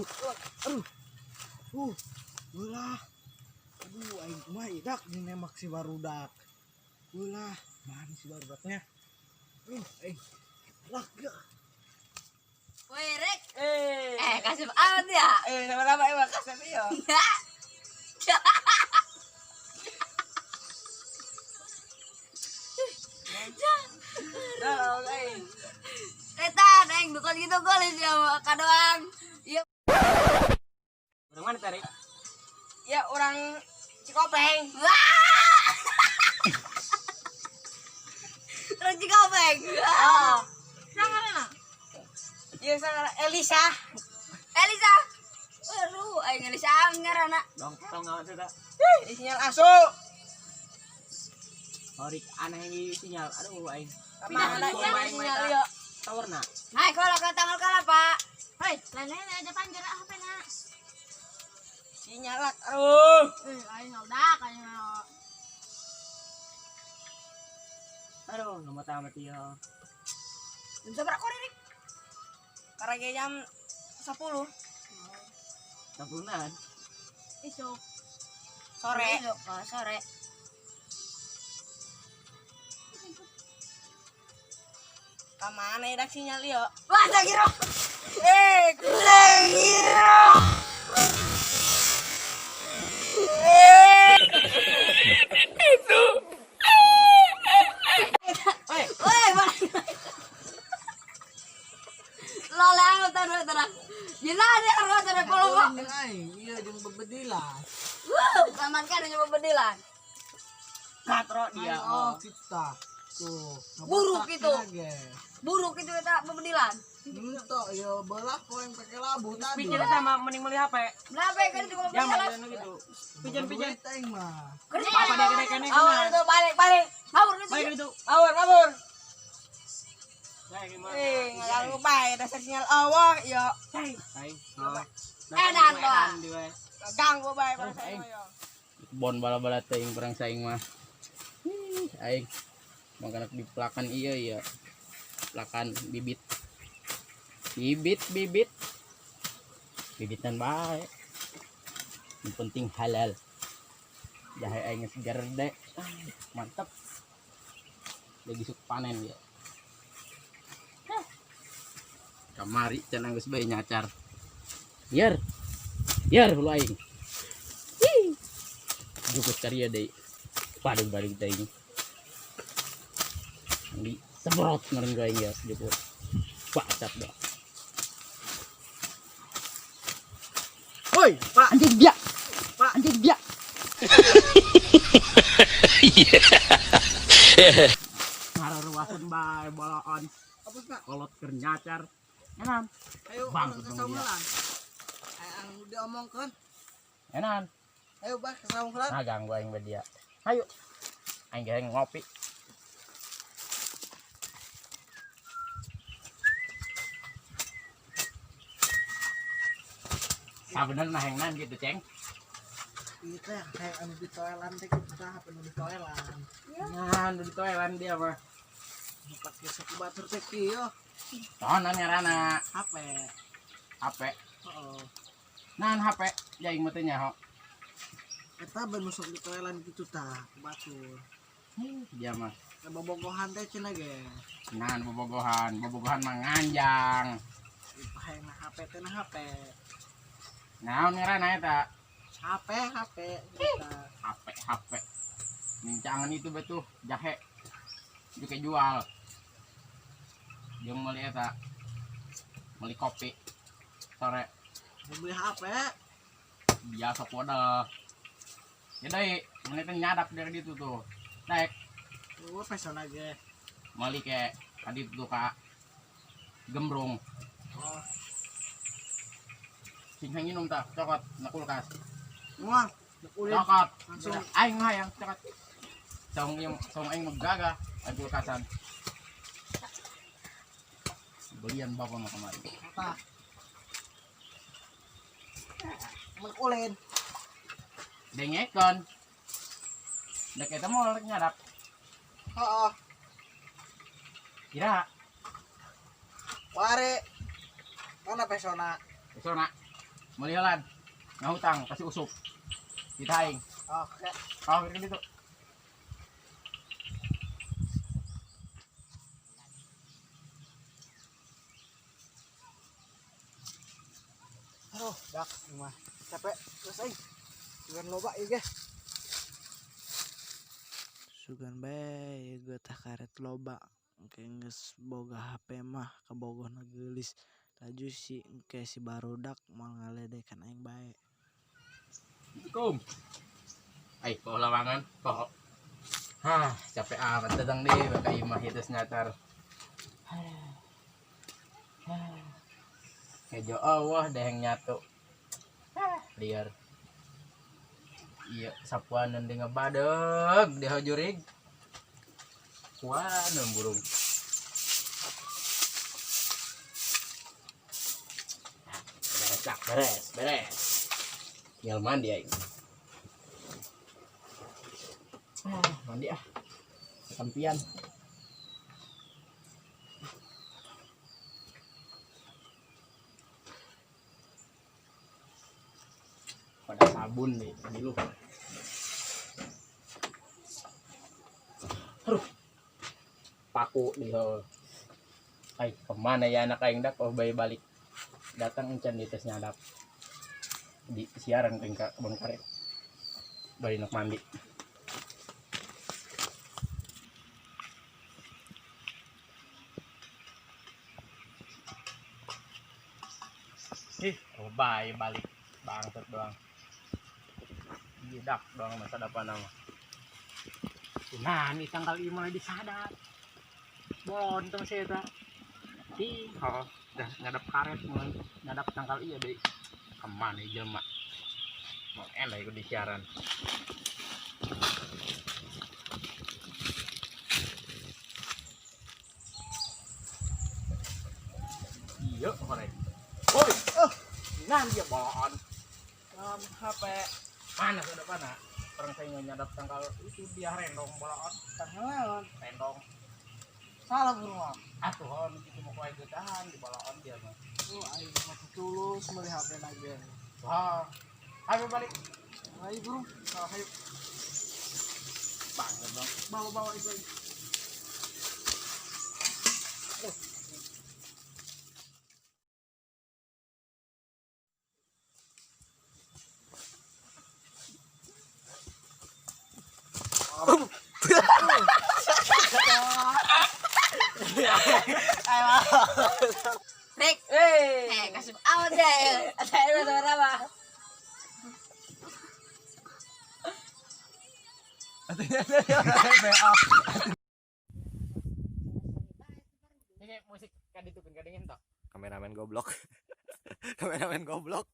aduh. Ulah. Aduh, aing mah idak nembak si barudak. Ulah, mana si barudaknya? Aing. Lah, ya. Woi, Rek. Kasih amat ya. Sama-sama emang kasih yo. Etan, aing bukan gitu golis ya kadoang. Iya. Orang mana tarik? Ya orang Cikopeng. Wah. Terus Cikopeng. Sangarana. Ya sangar Elisa. Elisa. Aduh, aing Elisa ngaranna. Dong, tong ngawan sudah. Sinyal asu. Horik aneh ini sinyal. Aduh, aing. Mana sinyal yo. Tawarna. Hai, kalau ka tanggal kala, Pak. Hei, lain-lain aja panjang apa na? Sinyal. Aduh. Ayo udah kayaknya. Aduh, nomor tamat dia. Jam berapa kau Rik? Karena jam 10. Tabunan. Isuk. Sore. Sore. Kamana ya sinyal yo? Wah, Sagiro. Sagiro. Itu. Woi, balik. Lole aku tenang. Gila dia harus ada kolong. Aing, iya jeung bebedilan. Taman kan nyoba bedilan. Katro dia. Oh, kita. Tuh, Buruk ngebetak itu. lagi. Buruk itu kita bebedilan. Entok ya belah kau yang pakai labu tadi. Pijen sama mending beli HP. Berapa kan itu kalau Ya bedilan? mah gitu. Pijen. Duit aing mah. Kerja Apa dia kene-kene awal kena? itu balik. Kabur gitu. Baik itu. Kabur. Baik gimana? Ngaganggu bae dasar sinyal Allah yo. Hai. Edan, Pak. Ganggu bae Oh, bangsa aing. yo. Bon bala-bala teuing perang saing mah. Aing mangkana di pelakan iya. Pelakan bibit. Bibitan bae. Yang penting halal. Jahe aing segar deh. Mantap. Lagi suk panen ya. Kamari cenah geus bae nyacar. Yer hulu aing. Jukut karya deh balik tadi di sebrot meren gue ya jukut bacat dah Woi, Pak. anjing biak ngaruruasan bae bolaan Apa, Pak? kolot keur nyacar enan Ayo Bang, ke ketemu saumelan. Aing diomongkeun. enan Ayo, Pak, ke saumelan. nah ganggu aing bae dia ayo aing ge ngopi sabenerna hengnan gitu ceng Kita kayak anu di toilet teh kita anu di toilet. nah di toilet dia mah Pakai saku batur teh kieu. soalnya nyarana HP. HP Heeh. nan HP jaing mah teh nyaho Eta ban masuk di toilet gitu tah, batur. dia mah Bobogohan teh cenah ge. nan bobogohan mah nganjang Pahenna HP teh na HP. naon nyarana eta HP. HP mincangan itu betul jahe juga jual jeung meuli eta meuli kopi sore Beli HP. biasa poda ya deui menit nyadap dari ditu tuh naik Lu pesona ge. meuli ke tadi tuh ka gembrong Oh, sing minum tah cokot na kulkas mual. Kulit cokot langsung. aing mah yang cokot song aing megagah aya kulkasan belian bapak mah kemarin apa? Mengulin. dengekon dek eta mau rek nyadap Heeh. kira Ware. Mana pesona? pesona Melialan. Ngahutang pasti usup. Kita aing. Oke. Oh, kan itu. Aduh, dak mah capek terus aing. Sugan loba ieu ge. Sugan bae ieu tah karet loba. Engke geus boga HP mah kabogohna geulis. Laju si engke si barudak moal ngaledekan aing bae. Assalamualaikum. Ay, kau lawangan, kau. Hah, capek amat datang deh, baka imah itu senyatar. Kejo Allah deheng nyatu. Liar. Iya, sapuanan di ngebadeg, di hajurig. Kuanan burung. Beres. Tinggal mandi aing. Mandi ah. Sampian. Pada sabun nih, dulu. Aduh. Paku nih. Ay, kemana ya anak aing dak oh bayi balik. Datang encan di tes nyadap. Di siaran ke kebun karet. Bari nak mandi. Oh bayi balik bangsat doang. Gidak doang masa depan nama. Nah, ini tanggal 5 lagi sadar. Bontong saya tak. Oh, udah ngadap karet mulai ngadap tanggal iya deh. Kemana jelma? Mau enak ikut di siaran. Iya, korek. Woi, nan dia bawaan. HP Mana sudah mana? Orang saya nggak nyadap tanggal itu dia rendong bawaan. tangan Rendong. salah burung. Atuh, hon itu mau kue getahan di bawaan dia mah. Aing mah tulus meuli HP lagi. Wah, ayo balik. Ayo burung, ayo Bang, bang. bawa itu. Rek. Kasih awet deh. Saya berapa? Ini musik kan itu kan kadangin tak. Kameramen goblok. Kameramen goblok.